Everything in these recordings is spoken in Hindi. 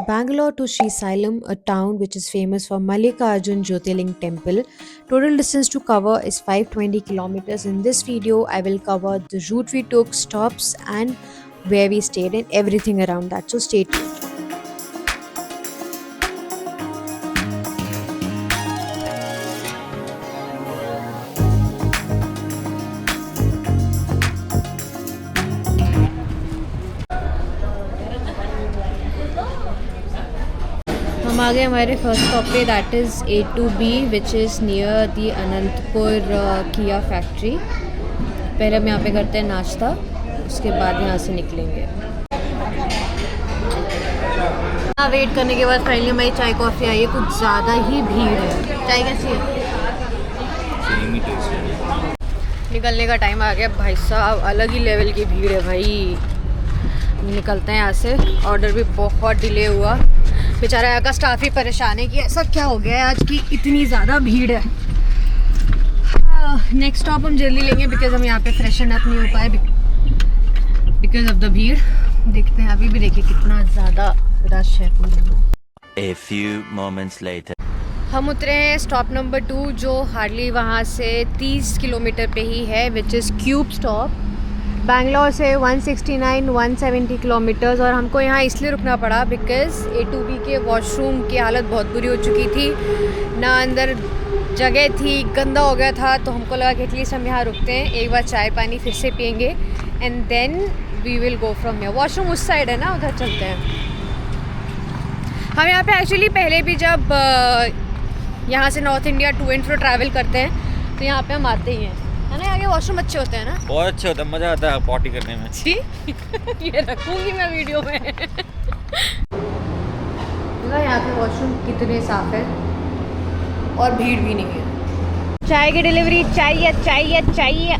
Bangalore to Srisailam, a town which is famous for Mallikarjun Jyotirling Temple. Total distance to cover is 520 kilometers. In this video, I will cover the route we took, stops, and where we stayed, and everything around that. So stay tuned. हम आ गए हमारे फर्स्ट स्टॉप पे, that is A2B which is near the Anantapur किया फैक्ट्री। पहले हम यहाँ पे करते हैं नाश्ता, उसके बाद यहाँ से निकलेंगे। यहाँ वेट करने के बाद फाइनली हमारी चाय कॉफ़ी आई है। कुछ ज़्यादा ही भीड़ है। चाय कैसी है? निकलने का टाइम आ गया भाई साहब, अलग ही लेवल की भीड़ है भाई। निकलते हैं यहाँ से। ऑर्डर भी बहुत डिले हुआ, बेचारा यहाँ का स्टाफ ही परेशान है कि ऐसा क्या हो गया है आज की इतनी ज़्यादा भीड़ है। नेक्स्ट स्टॉप हम जल्दी लेंगे बिकॉज हम यहाँ पे फ्रेशन अप नहीं हो पाए बिकॉज ऑफ द भीड़। देखते हैं, अभी भी देखिए कितना ज़्यादा रश है पूरे में। A few moments later. हम उतरे हैं स्टॉप नंबर 2 जो हार्डली वहाँ से 30 किलोमीटर पे ही है, which is cube stop. Bangalore से 169-170 किलोमीटर्स, और हमको यहाँ इसलिए रुकना पड़ा बिकॉज़ A2B के वॉशरूम की हालत बहुत बुरी हो चुकी थी, ना अंदर जगह थी, गंदा हो गया था। तो हमको लगा कि एटलीस्ट हम यहाँ रुकते हैं, एक बार चाय पानी फिर से पियेंगे and then we will go from here. Washroom उस साइड है ना, उधर चलते हैं। हम यहाँ पे एक्चुअली पहले भी जब यहाँ से North India to and fro travel करते हैं तो यहाँ पे हम आते ही हैं, है ना। आगे वॉशरूम अच्छे होते हैं ना, बहुत अच्छे होते हैं, मज़ा आता है पॉटी करने में। जी ये रखूँगी मैं वीडियो में। यहाँ पे वॉशरूम कितने साफ है और भीड़ भी नहीं है। चाय की डिलीवरी चाहिए चाहिए चाहिए।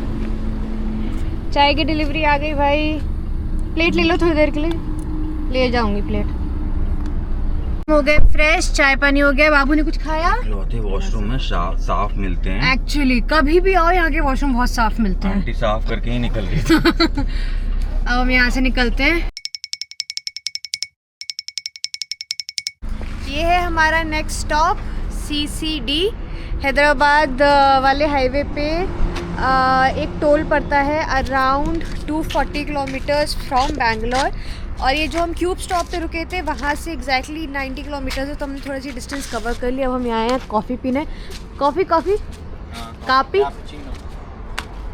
चाय की डिलीवरी आ गई भाई। प्लेट ले लो थोड़ी देर के लिए, ले जाऊंगी प्लेट। हो गए फ्रेश, चाय पानी हो गया। बाबू ने कुछ खाया? वॉशरूम में साफ मिलते हैं। एक्चुअली कभी भी आओ यहाँ के वॉशरूम बहुत साफ मिलते हैं। आंटी साफ करके ही निकल रही। अब हम यहाँ से निकलते हैं। ये है हमारा नेक्स्ट स्टॉप CCD। हैदराबाद वाले हाईवे पे एक टोल पड़ता है अराउंड 240 किलोमीटर्स फ्रॉम बैंगलोर। और ये जो हम क्यूब स्टॉप पे रुके थे वहाँ से एग्जैक्टली 90 किलोमीटर्स है, तो हमने थोड़ी सी डिस्टेंस कवर कर लिया। अब हम यहाँ आए हैं कॉफ़ी पीने। कॉफ़ी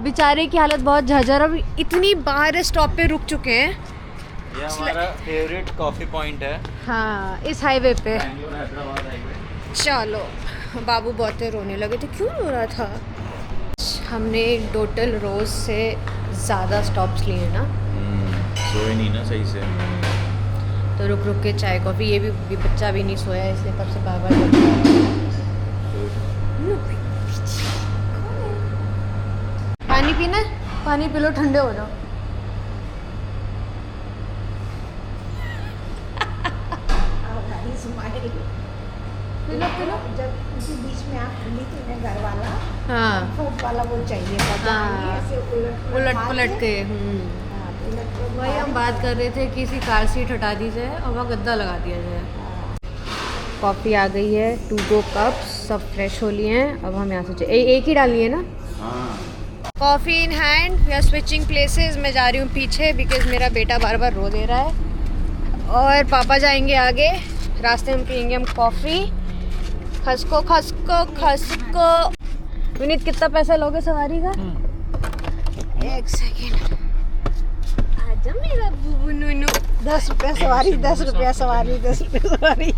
बेचारे की हालत बहुत झज्जर। अब इतनी बार स्टॉप पे रुक चुके हैं। ये हमारा फेवरेट कॉफी पॉइंट है, हाँ, इस हाईवे पे। बैंगलोर हैदराबाद हाईवे। चलो, बाबू बहुत रोने लगे थे। क्यों रो रहा था? हमने टोटल रोज से ज़्यादा स्टॉप्स लिए ना, सोए नहीं ना सही से, तो रुक रुक के चाय कॉफ़ी। ये भी बच्चा भी नहीं सोया, इसलिए तब से बार पानी पीना है? पानी पी लो, ठंडे हो जाओ। जब उसी बीच में आप खुली थी ना घर वाला, हाँ, फोट वाला वो चाहिए था, ऐसे उलट के। वही हम बात कर रहे थे, किसी कार सीट हटा दी जाए और वहाँ गद्दा लगा दिया जाए। कॉफ़ी आ गई है, 2 कप्स, सब फ्रेश हो लिए हैं। अब हम यहाँ से एक ही डालनी है ना। Coffee in hand, we are switching places. मैं जा रही हूँ पीछे बिकॉज मेरा बेटा बार बार रो दे रहा है, और पापा जाएंगे आगे। रास्ते में पियेंगे हम कॉफ़ी। खसको। विनीत, कितना पैसा लोगे सवारी का? एक सेकेंड, आजा मेरा बुबू नुनू। 10 रुपया सवारी, 10 रुपया सवारी, 10 रुपया सवारी।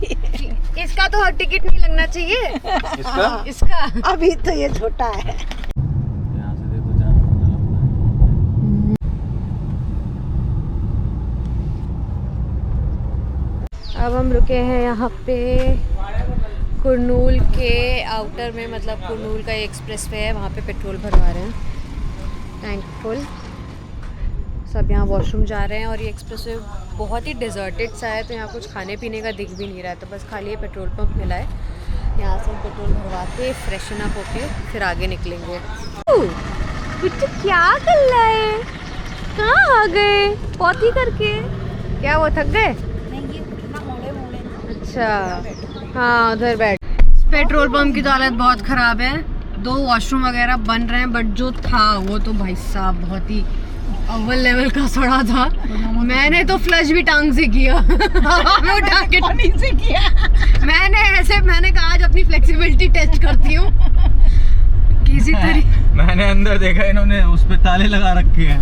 इसका तो हर टिकट नहीं लगना चाहिए। इसका अभी तो ये छोटा है। यहाँ से देखो जाना। अब हम रुके हैं यहाँ पे कुरनूल के आउटर में, मतलब कुरनूल का एक्सप्रेस वे है, वहाँ पे पेट्रोल भरवा रहे हैं, टैंक फुल। सब यहाँ वॉशरूम जा रहे हैं, और ये एक्सप्रेस वे बहुत ही डिजर्टेड सा है, तो यहाँ कुछ खाने पीने का दिख भी नहीं रहा है, तो बस खाली ये पेट्रोल पंप मिला है। यहाँ से हम पेट्रोल भरवा के फ्रेशन अप होके फिर आगे निकलेंगे। कुछ क्या कर रहा है? कहाँ आ गए पौती करके? क्या वो थक गए? नहीं, ये घुटना मोड़े अच्छा हाँ उधर बैठ। पेट्रोल पंप की तो हालत बहुत ख़राब है, 2 वॉशरूम वगैरह बन रहे हैं, बट जो था वो तो भाई साहब बहुत ही अव्वल लेवल का सड़ा था। मैंने तो फ्लश भी टांग से किया मैं उठा के पानी से किया। मैंने कहा आज अपनी फ्लेक्सिबिलिटी टेस्ट करती हूँ किसी तरीके। मैंने अंदर देखा इन्होंने उस पे ताले लगा रखे हैं,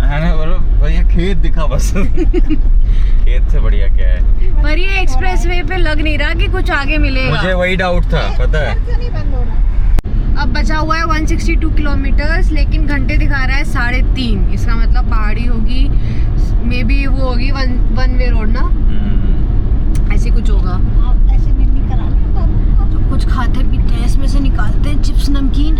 मैंने बोला भैया खेत दिखा बस खेत से बढ़िया क्या है। पर ये एक्सप्रेसवे पे लग नहीं रहा कि कुछ आगे मिलेगा। मुझे वही डाउट था, पता है। क्यों नहीं बंद हो रहा? अब बचा हुआ है 162 किलोमीटर्स, लेकिन घंटे दिखा रहा है 3.5। इसका मतलब पहाड़ी होगी, मे बी वो होगी वन वे रोड ना, ऐसे कुछ होगा। आप ऐसे नहीं कराने बाबू। तो कुछ खाते पीते हैं, इसमें से निकालते हैं चिप्स नमकीन।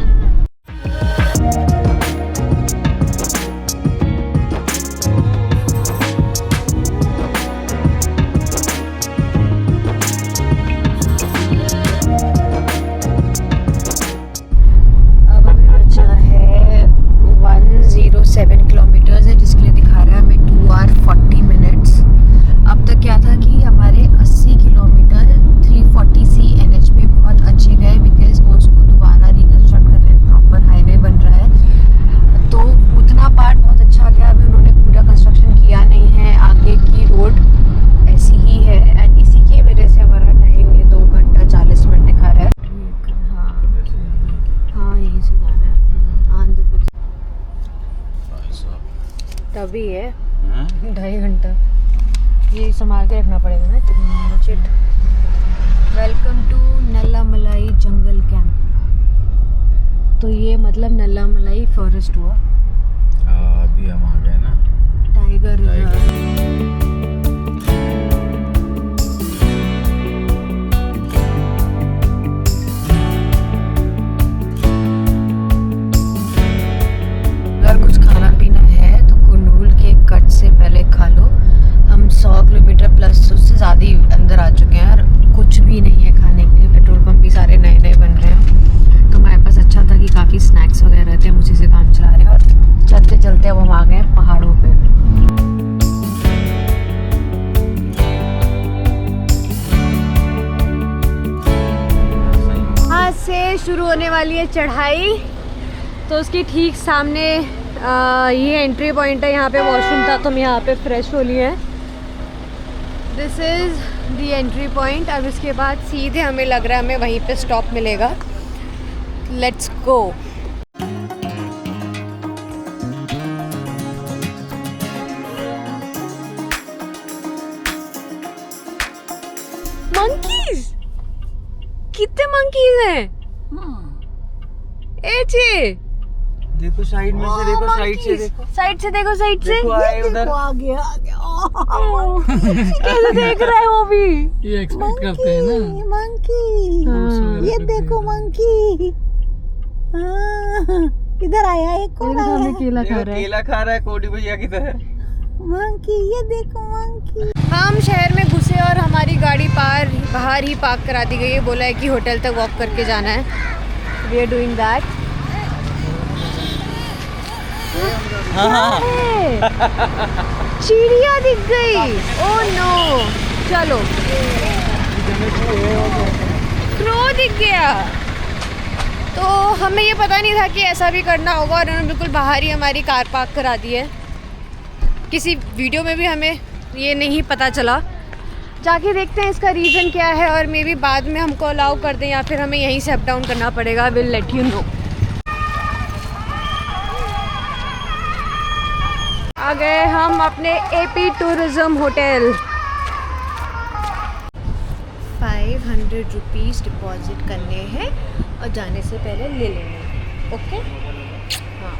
तभी है 2.5 घंटा, ये संभाल के रखना पड़ेगा ना। चिट welcome to Nallamalai jungle camp. तो ये मतलब नल्लामलाई फॉरेस्ट हुआ। अभी हम आ गए ना टाइगर रिजर्व। अगर कुछ खाना पीना है तो कुनूल के कट से पहले खा लो। हम 100 किलोमीटर प्लस उससे ज़्यादा ही अंदर आ चुके हैं और कुछ भी नहीं है खाने के लिए। पेट्रोल पंप भी सारे नए नए बन रहे हैं, तो हमारे पास अच्छा था कि काफ़ी स्नैक्स वगैरह थे, हम उसी से काम चला रहे हैं। और चलते चलते अब हम आ गए हैं पहाड़ों पे। यहाँ से शुरू होने वाली है चढ़ाई, तो उसकी ठीक सामने ये एंट्री पॉइंट है। यहाँ पे वॉशरूम था तो हम यहाँ पे फ्रेश हो लिए हैं। This is the entry point. अब इसके बाद सीधे हमें लग रहा है हमें वहीं पे स्टॉप मिलेगा। Let's go. मंकीज, कितने मंकीज हैं? एचे देखो साइड में से, देखो साइड से, देखो साइड से, देखो साइड से। आए उधर। आ गया कैसे देख रहा है वो भी। ये एक्सपेक्ट करते हैं ना। मंकी, ये देखो मंकी। इधर आया एक, कौन आया है? केला खा देखो, रहा है। केला खा रहा है कोडी भैया की तरह। मंकी, ये देखो मंकी। हम शहर में घुसे और हमारी गाड़ी बाहर ही पार्क करा दी गई है। बोला है कि होटल तक वॉक करके जाना है। We are doing that. चिड़िया दिख गई। ओह नो, चलो क्रो दिख गया। तो हमें ये पता नहीं था कि ऐसा भी करना होगा, और उन्होंने बिल्कुल बाहर ही हमारी कार पार्क करा दी है। किसी वीडियो में भी हमें ये नहीं पता चला। जाके देखते हैं इसका रीज़न क्या है, और मे बी बाद में हमको अलाउ कर दें या फिर हमें यहीं से अप डाउन करना पड़ेगा। Will let you know. आ गए हम अपने AP tourism hotel. 500 rupees deposit करने हैं और जाने से पहले ले लेने हैं। ओके हाँ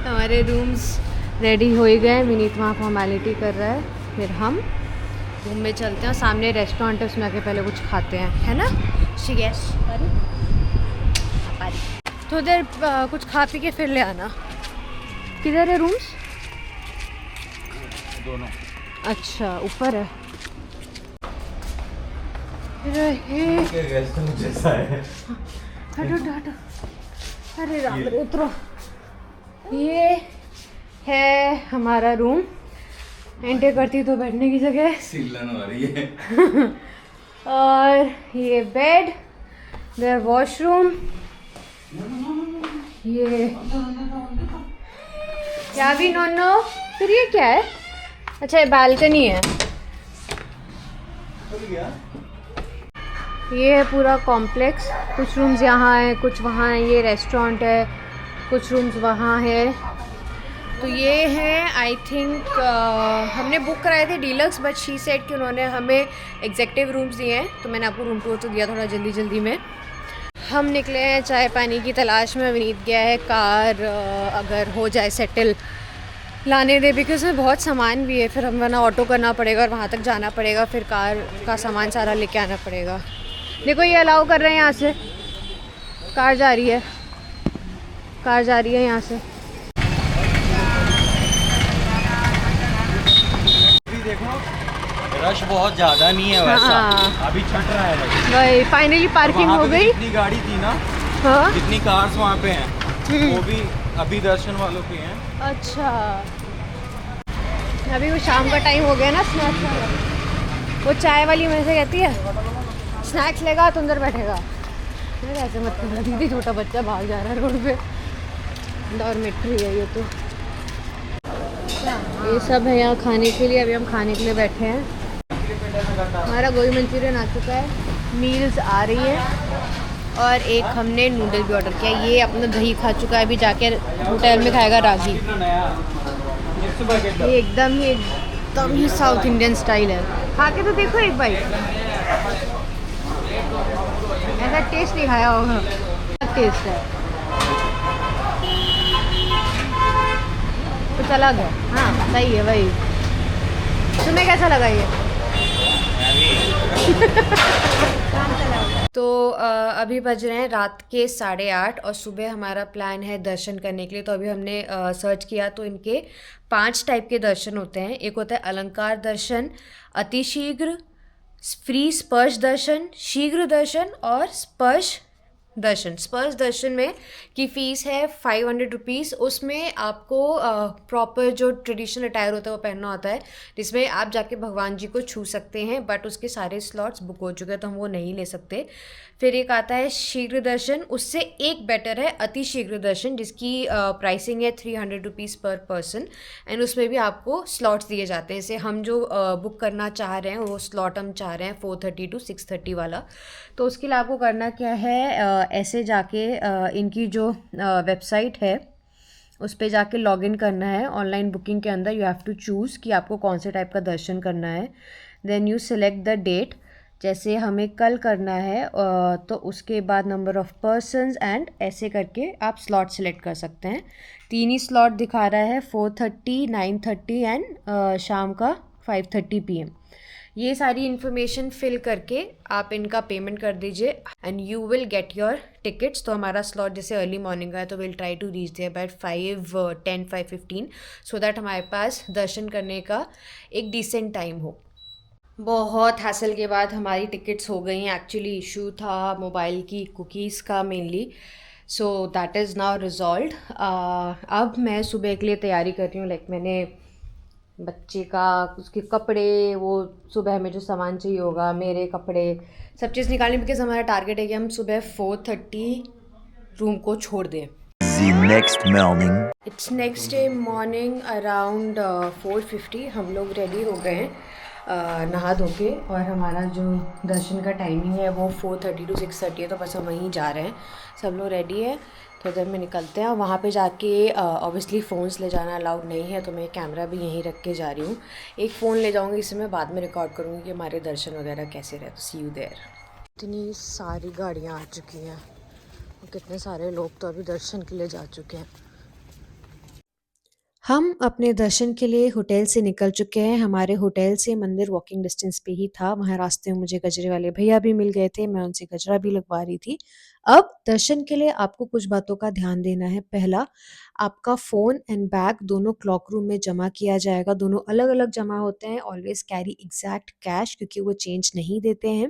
हमारे रूम्स रेडी हो ही गए। विनीत वहाँ फॉर्मेलिटी कर रहा है, फिर हम रूम में चलते हैं। सामने रेस्टोरेंट है, उसमें आके पहले कुछ खाते हैं, है ना शिगेश? तो उधर कुछ खा पी के फिर ले आना। किधर है रूम्स? दोनों। अच्छा ऊपर है। जैसा है। हटो हटो, अरे राम रे उतरो। ये है हमारा रूम। एंटर करती तो बैठने की जगह सिलन हो रही है। और ये बेड, देयर वॉशरूम, ये क्या भी नो फिर ये क्या है? अच्छा ये बालकनी है। ये है पूरा कॉम्प्लेक्स, कुछ रूम्स यहाँ हैं, कुछ वहाँ हैं, ये रेस्टोरेंट है, कुछ रूम्स वहाँ है। तो ये है आई थिंक हमने बुक कराए थे डीलक्स, बट शी सेड कि उन्होंने हमें एग्जेक्टिव रूम्स दिए हैं, तो मैंने आपको रूम टूर तो दिया थोड़ा जल्दी में। हम निकले हैं चाय पानी की तलाश में। विनीत गया है कार अगर हो जाए सेटल लाने दे, बिकॉज उसमें बहुत सामान भी है, फिर हम वरना ऑटो करना पड़ेगा और वहाँ तक जाना पड़ेगा, फिर कार का सामान सारा लेके आना पड़ेगा। देखो ये अलाउ कर रहे हैं यहाँ से, कार जा रही है यहाँ से। देखो रश बहुत ज्यादा नहीं है वैसा। हाँ। अभी छट रहा है रश। वही फाइनली पार्किंग हो गई। जितनी गाड़ी थी ना, हाँ जितनी कार्स वहाँ पे हैं वो भी अभी दर्शन वालों की हैं। अच्छा अभी वो शाम का टाइम हो गया ना, स्नैक्स वाला। वो चाय वाली मेरे से कहती है स्नैक्स लेगा तो अंदर बैठेगा। मैं ऐसे मत करना दीदी, छोटा बच्चा भाग जा रहा है रोड पे। डॉर्मेट्री है ये तो। ये सब है यहाँ खाने के लिए। अभी हम खाने के लिए बैठे हैं। हमारा गोभी मंचूरियन आ चुका है, मील्स आ रही है और एक हमने नूडल भी ऑर्डर किया। ये अपना दही खा चुका है, अभी जाके होटल में खाएगा रागी। ये एकदम ही साउथ इंडियन स्टाइल है। खा के तो देखो एक बार, ऐसा टेस्ट नहीं खाया होगा। टेस्ट है कुछ अलग है। हाँ सही है वही। तुम्हें कैसा लगा ये? तो अभी बज रहे हैं रात के 8:30 और सुबह हमारा प्लान है दर्शन करने के लिए। तो अभी हमने सर्च किया तो इनके 5 टाइप के दर्शन होते हैं। एक होता है अलंकार दर्शन, अतिशीघ्र, फ्री स्पर्श दर्शन, शीघ्र दर्शन और स्पर्श दर्शन। स्पर्श दर्शन में की फ़ीस है 500 रुपीज़। उसमें आपको प्रॉपर जो ट्रेडिशनल अटायर होता है वो पहनना होता है, जिसमें आप जाके भगवान जी को छू सकते हैं, बट उसके सारे स्लॉट्स बुक हो चुके हैं तो हम वो नहीं ले सकते। फिर एक आता है शीघ्र दर्शन, उससे एक बेटर है अति शीघ्र दर्शन, जिसकी प्राइसिंग है 300 रुपीज़ पर पर्सन एंड उसमें भी आपको स्लॉट्स दिए जाते हैं। जैसे हम जो बुक करना चाह रहे हैं वो स्लॉट हम चाह रहे हैं 4:30 to 6:30 वाला। तो उसके लिए आपको करना क्या है, ऐसे जाके इनकी जो वेबसाइट है उस पे जाके लॉगिन करना है। ऑनलाइन बुकिंग के अंदर यू हैव टू चूज़ कि आपको कौन से टाइप का दर्शन करना है। Then you select the date, जैसे हमें कल करना है तो उसके बाद नंबर ऑफ़ पर्सन्स एंड ऐसे करके आप स्लॉट सिलेक्ट कर सकते हैं। 3 ही स्लॉट दिखा रहा है, 4:30, 9:30 एंड शाम का 5:30 PM। ये सारी इन्फॉर्मेशन फिल करके आप इनका पेमेंट कर दीजिए and you will get your tickets. तो हमारा स्लॉट जैसे अर्ली मॉर्निंग का है तो will try to reach there by 5:10, 5:15 so that हमारे पास दर्शन करने का एक डिसेंट टाइम हो। बहुत हासिल के बाद हमारी टिकट्स हो गई हैं। एक्चुअली इशू था मोबाइल की कुकीज़ का mainly, so that is now resolved. अब मैं सुबह के लिए तैयारी कर रही हूँ। लाइक मैंने बच्चे का उसके कपड़े, वो सुबह में जो सामान चाहिए होगा, मेरे कपड़े, सब चीज़ निकालनी, बिकॉज हमारा टारगेट है कि हम सुबह 4:30 रूम को छोड़ दें। The next morning. It's next day morning around 4:50 हम लोग रेडी हो गए हैं नहा धो के, और हमारा जो दर्शन का टाइमिंग है वो 4:30 to 6:30 है। तो बस हम वहीं जा रहे हैं, सब लोग रेडी है। तो देर में निकलते हैं। वहाँ पे जाके ऑब्वियसली फ़ोन्स ले जाना अलाउड नहीं है, तो मैं कैमरा भी यहीं रख के जा रही हूँ। एक फ़ोन ले जाऊँगी, इससे मैं बाद में रिकॉर्ड करूँगी कि हमारे दर्शन वगैरह कैसे रहे। तो सी यू देयर। इतनी सारी गाड़ियाँ आ चुकी हैं और कितने सारे लोग तो अभी दर्शन के लिए जा चुके हैं। हम अपने दर्शन के लिए होटल से निकल चुके हैं। हमारे होटल से मंदिर वॉकिंग डिस्टेंस पे ही था। वहाँ रास्ते में मुझे गजरे वाले भैया भी मिल गए थे, मैं उनसे गजरा भी लगवा रही थी। अब दर्शन के लिए आपको कुछ बातों का ध्यान देना है। पहला, आपका फ़ोन एंड बैग दोनों क्लॉक रूम में जमा किया जाएगा। दोनों अलग-अलग जमा होते हैं। ऑलवेज़ कैरी एग्जैक्ट कैश क्योंकि वो चेंज नहीं देते हैं।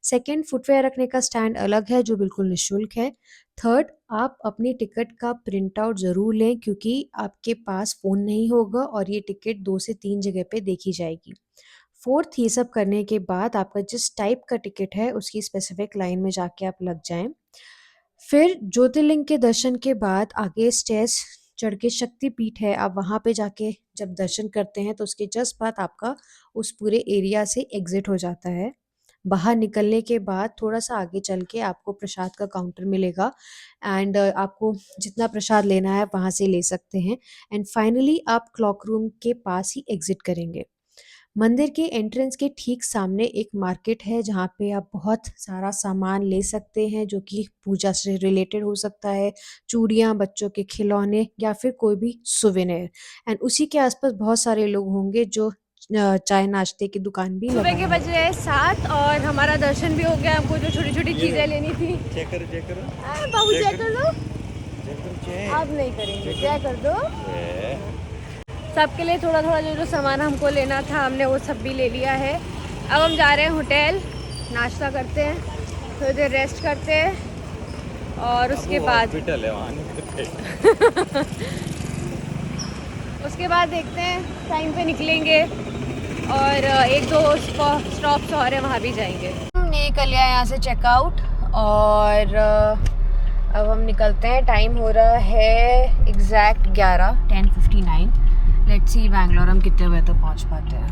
सेकंड, फुटवेयर रखने का स्टैंड अलग है जो बिल्कुल निःशुल्क है। थर्ड, आप अपनी टिकट का प्रिंट आउट ज़रूर लें क्योंकि आपके पास फ़ोन नहीं होगा और ये टिकट 2 से 3 जगह पे देखी जाएगी। फोर्थ, ये सब करने के बाद आपका जिस टाइप का टिकट है उसकी स्पेसिफिक लाइन में जाके आप लग जाएं। फिर ज्योतिर्लिंग के दर्शन के बाद आगे स्टेयर्स चढ़ के शक्तिपीठ है, आप वहाँ पे जाके जब दर्शन करते हैं तो उसके जस्ट बाद आपका उस पूरे एरिया से एग्जिट हो जाता है। बाहर निकलने के बाद थोड़ा सा आगे चल के आपको प्रसाद का काउंटर मिलेगा एंड आपको जितना प्रसाद लेना है वहाँ से ले सकते हैं एंड फाइनली आप क्लॉक रूम के पास ही एग्जिट करेंगे। मंदिर के एंट्रेंस के ठीक सामने एक मार्केट है जहाँ पे आप बहुत सारा सामान ले सकते हैं जो कि पूजा से रिलेटेड हो सकता है, चूड़ियाँ, बच्चों के खिलौने या फिर कोई भी सुवेनिर एंड उसी के आसपास बहुत सारे लोग होंगे जो चाय नाश्ते की दुकान भी सुबह के बज रहे हैं 7 और हमारा दर्शन भी हो गया। हमको जो छोटी छोटी चीज़ें लेनी थी, चेक करो बाबू चेक कर दो। आप नहीं करेंगे, चेक कर दो। सबके लिए थोड़ा थोड़ा जो सामान हमको लेना था हमने वो सब भी ले लिया है। अब हम जा रहे हैं होटल, नाश्ता करते हैं, थोड़ी देर रेस्ट करते हैं और उसके बाद हॉस्पिटल है वहाँ उसके बाद देखते हैं टाइम पे निकलेंगे और एक दो स्टॉप्स और है वहाँ भी जाएंगे। हमने कर लिया यहाँ से चेकआउट और अब हम निकलते हैं। टाइम हो रहा है एग्जैक्ट 10:59। लेट्स सी बैंगलोर हम कितने बजे तक पहुँच पाते हैं।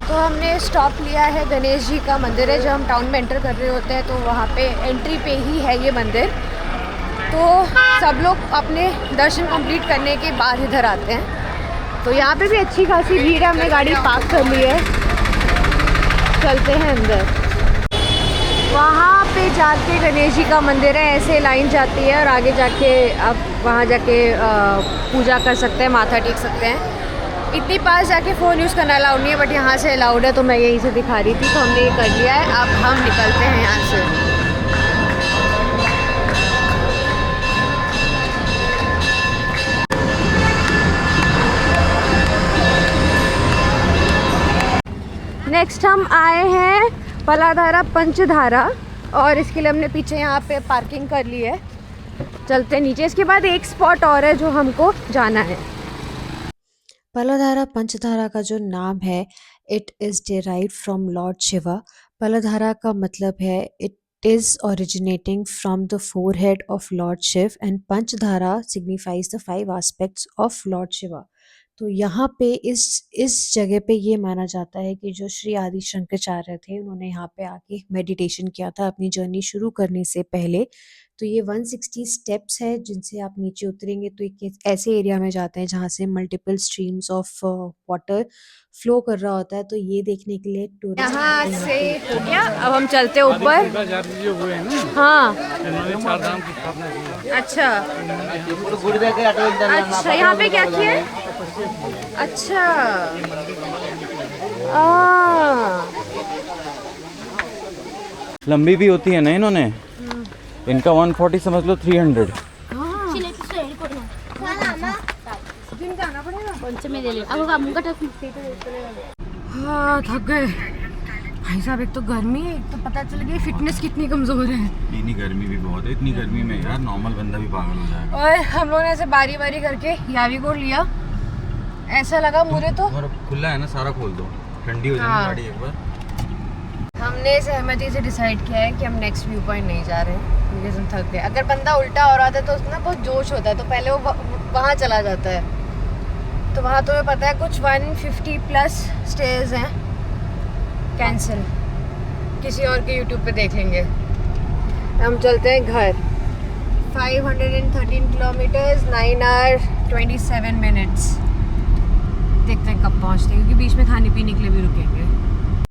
तो हमने स्टॉप लिया है, गणेश जी का मंदिर है। जब हम टाउन में एंटर कर रहे होते हैं तो वहाँ पे एंट्री पे ही है ये मंदिर। तो सब लोग अपने दर्शन कंप्लीट करने के बाद इधर आते हैं। तो यहाँ पे भी अच्छी खासी भीड़ है। हमने गाड़ी पार्क कर ली है, चलते हैं अंदर। वहाँ पे जाके गणेश जी का मंदिर है, ऐसे लाइन जाती है और आगे जाके आप वहाँ जाके पूजा कर सकते हैं, माथा टेक सकते हैं। इतनी पास जाके फ़ोन यूज़ करना अलाउड नहीं है बट यहाँ से अलाउड है तो मैं यहीं से दिखा रही थी। तो हमने ये कर लिया है। अब हम निकलते हैं यहाँ से। नेक्स्ट हम आए हैं पलाधारा पंचधारा और इसके लिए हमने पीछे यहाँ पे पार्किंग कर ली है। चलते नीचे। इसके बाद एक स्पॉट और है जो हमको जाना है। पलाधारा पंचधारा का जो नाम है it is derived from lord Shiva. Paladhara का मतलब है it is originating from the forehead of Lord Shiv and Panchadhara signifies the 5 aspects of Lord Shiva। तो यहाँ पे इस जगह पे ये माना जाता है कि जो श्री आदि शंकराचार्य थे उन्होंने यहाँ पे आके मेडिटेशन किया था अपनी जर्नी शुरू करने से पहले। तो ये 160 स्टेप्स है जिनसे आप नीचे उतरेंगे तो एक ऐसे एरिया में जाते हैं जहाँ से multiple streams of water flow कर रहा होता है। तो ये देखने के लिए टूरिस्ट यहाँ से हो गया। अब हम चलते हैं ऊपर। हाँ अच्छा अच्छा, यहाँ पे क्या किया है? अच्छा लंबी भी होती है ना इन्होंने, इनका 140 समझ लो 300। हाँ थक गए भाई साहब। एक तो गर्मी है, एक तो पता चल गया फिटनेस कितनी कमजोर है। इतनी गर्मी भी बहुत है, इतनी गर्मी में यार नॉर्मल बंदा भी पागल हो जाएगा। और हम लोगों ने ऐसे बारी बारी करके यावीकोड लिया, ऐसा लगा मुझे तो खुला है ना, सारा खोल दो, ठंडी हो जाएगी गाड़ी एक बार। हमने सहमति से डिसाइड किया है कि हम नेक्स्ट व्यू पॉइंट नहीं जा रहे हैं क्योंकि हम थक गए। अगर बंदा उल्टा हो रहा था तो उसमें बहुत जोश होता है तो पहले वो वहाँ चला जाता है। तो वहाँ तुम्हें पता है कुछ 150 प्लस स्टेज हैं, कैंसिल, किसी और के यूट्यूब पे देख लेंगे। हम चलते हैं घर। 513 किलोमीटर्स 9 आवर 27 मिनट्स। देखते हैं कब पहुँचते हैं क्योंकि बीच में खाने पीने के लिए भी रुकेंगे।